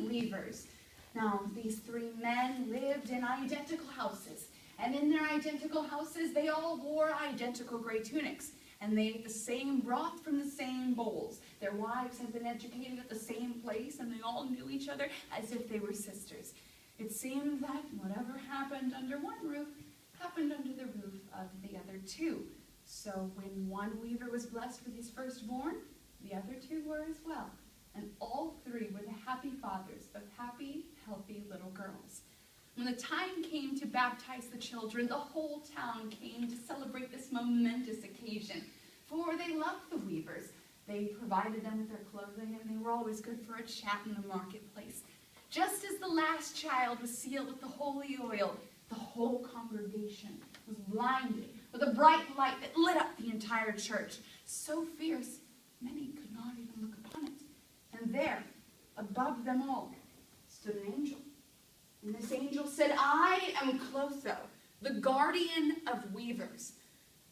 weavers. Now, these three men lived in identical houses, and in their identical houses, they all wore identical gray tunics, and they ate the same broth from the same bowls. Their wives had been educated at the same place, and they all knew each other as if they were sisters. It seemed that whatever happened under one roof happened under the roof of the other two. So when one weaver was blessed with his firstborn, the other two were as well. And all three were the happy fathers of happy, healthy little girls. When the time came to baptize the children, the whole town came to celebrate this momentous occasion. For they loved the weavers. They provided them with their clothing, and they were always good for a chat in the marketplace. Just as the last child was sealed with the holy oil, the whole congregation was blinded with a bright light that lit up the entire church, so fierce many could not even look upon it. And there, above them all, stood an angel. And this angel said, "I am Clotho, the guardian of weavers.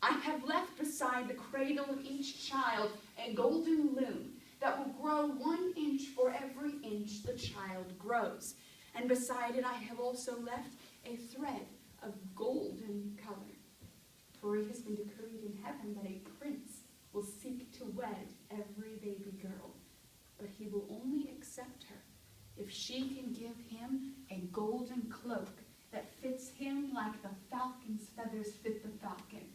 I have left beside the cradle of each child a golden loom that will grow 1 inch for every inch the child grows. And beside it I have also left a thread of golden color. For it has been decreed in heaven that a prince will seek to wed every baby girl, but he will only accept her if she can give him a golden cloak that fits him like the falcon's feathers fit the falcon."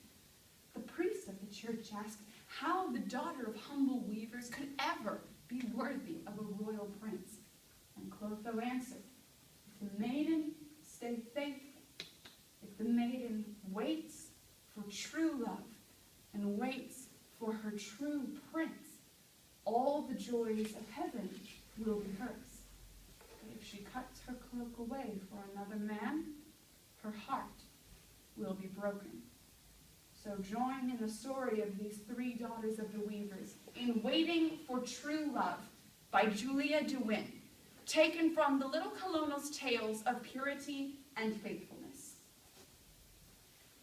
The priest of the church asked how the daughter of humble weavers could ever be worthy of a royal prince. And Clotho answered, "If the maiden stays faithful, if the maiden waits for true love and waits for her true prince, all the joys of heaven will be hers. But if she cuts her cloak away for another man, her heart will be broken." So join in the story of these three daughters of the weavers in Waiting for True Love by Julia DeWin, taken from the Little Colonel's Tales of Purity and Faithfulness.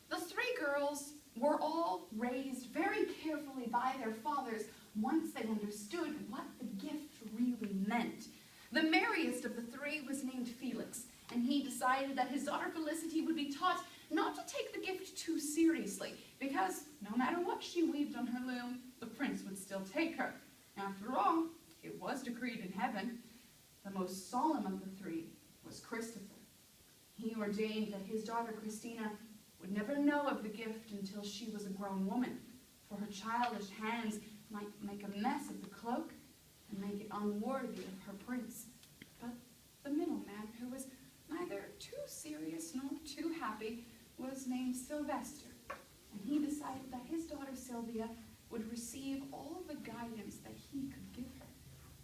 The three girls were all raised very carefully by their fathers once they understood what the gift really meant. The merriest of the three was named Felix, and he decided that his daughter Felicity would be taught not to take the gift too seriously, because no matter what she weaved on her loom, the prince would still take her. After all, it was decreed in heaven. The most solemn of the three was Christopher. He ordained that his daughter Christina would never know of the gift until she was a grown woman, for her childish hands might make a mess of the cloak and make it unworthy of her prince. But the middleman, who was neither too serious nor too happy, was named Sylvester, and he decided that his daughter Sylvia would receive all the guidance that he could give her,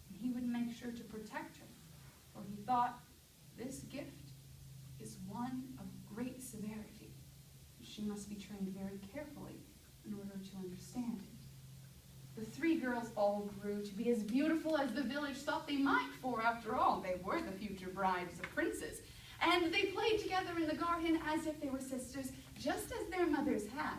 and he would make sure to protect her, for he thought this gift is one of great severity. She must be trained very carefully in order to understand it. The three girls all grew to be as beautiful as the village thought they might, for after all, they were the future brides of princes. And they played together in the garden as if they were sisters, just as their mothers had.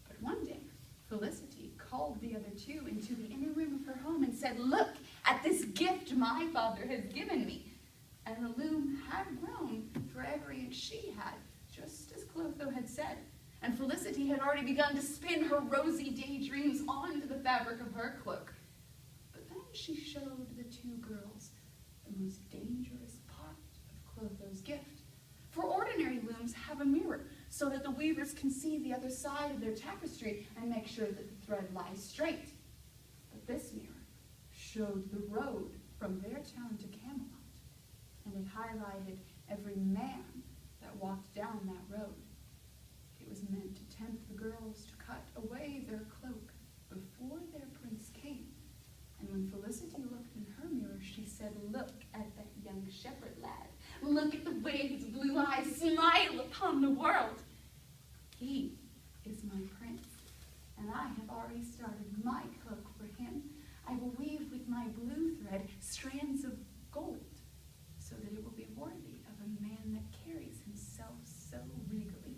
But one day, Felicity called the other two into the inner room of her home and said, "Look at this gift my father has given me." And the loom had grown for every inch she had, just as Clotho had said. And Felicity had already begun to spin her rosy daydreams onto the fabric of her cloak. But then she showed the two girls the most dangerous part of Clotho's gift. For ordinary looms have a mirror, so that the weavers can see the other side of their tapestry and make sure that the thread lies straight. But this mirror showed the road from their town to Camelot, and it highlighted every man that walked down that road. It was meant to tempt the girls to cut away their cloak before their prince came. And when Felicity looked in her mirror, she said, "Look at that young shepherd lad. Look at the way his blue eyes smile upon the world. He is my prince, and I have already started my cloak for him. I will weave with my blue thread strands of gold, so that it will be worthy of a man that carries himself so regally."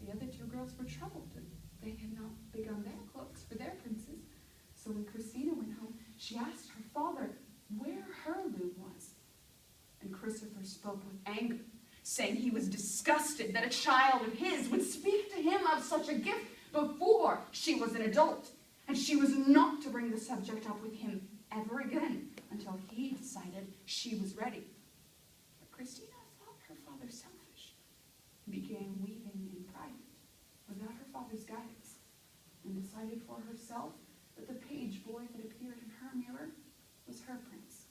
The other two girls were troubled, and they had not begun their cloaks for their princes. So when Christina went home, she asked her father where her loom was. And Christopher spoke with anger, saying he was disgusted that a child of his would speak to him of such a gift before she was an adult, and she was not to bring the subject up with him ever again until he decided she was ready. But Christina thought her father selfish, and began weeping in private without her father's guidance, and decided for herself that the page boy that appeared in her mirror was her prince,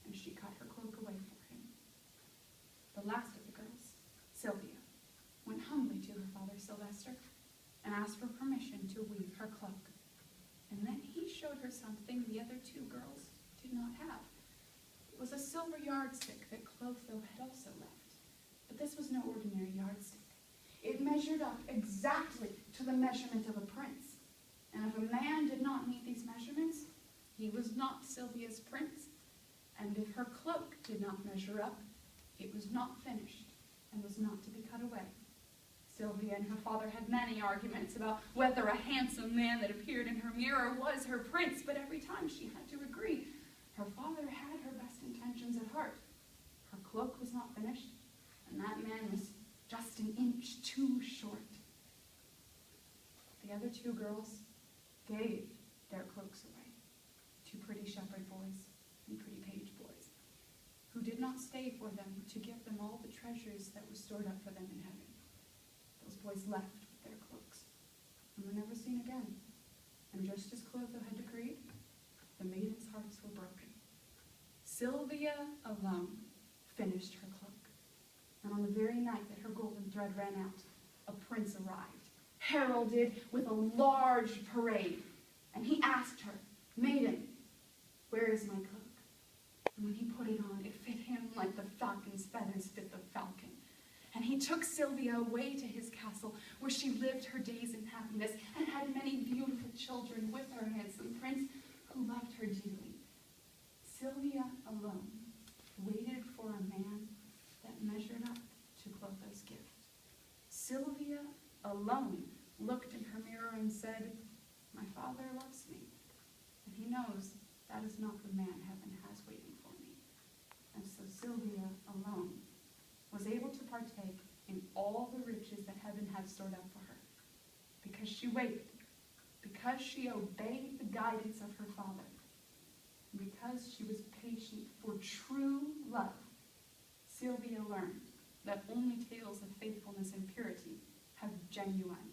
and she cut her cloak away for him. The last of the girls, Sylvia, went humbly to her father Sylvester and asked for permission to weave her cloak. And then he showed her something the other two girls did not have. It was a silver yardstick that Clotho had also left. But this was no ordinary yardstick. It measured up exactly to the measurement of a prince. And if a man did not meet these measurements, he was not Sylvia's prince. And if her cloak did not measure up, it was not finished and was not to be cut away. Sylvia and her father had many arguments about whether a handsome man that appeared in her mirror was her prince, but every time she had to agree. Her father had her best intentions at heart. Her cloak was not finished, and that man was just an inch too short. The other two girls gave their cloaks away to pretty shepherd boys and pretty page boys, who did not stay for them to give them all the treasures that were stored up for them in heaven. Those boys left with their cloaks and were never seen again. And just as Clotho had decreed, the maidens' hearts were broken. Sylvia alone finished her cloak. And on the very night that her golden thread ran out, a prince arrived, heralded with a large parade. And he asked her, "Maiden, where is my cloak?" And when he put it on, it fit him like the falcon's feathers fit the falcon. And he took Sylvia away to his castle, where she lived her days in happiness and had many beautiful children with her handsome prince, who loved her dearly. Sylvia alone waited for a man that measured up to Clotho's gift. Sylvia alone looked in her mirror and said, "My father loves me, and he knows that is not the man heaven has waiting for me." And so Sylvia alone was able to partake in all the riches that heaven had stored up for her, because she waited, because she obeyed the guidance of her father, and because she was patient for true love. Sylvia learned that only tales of faithfulness and purity have genuine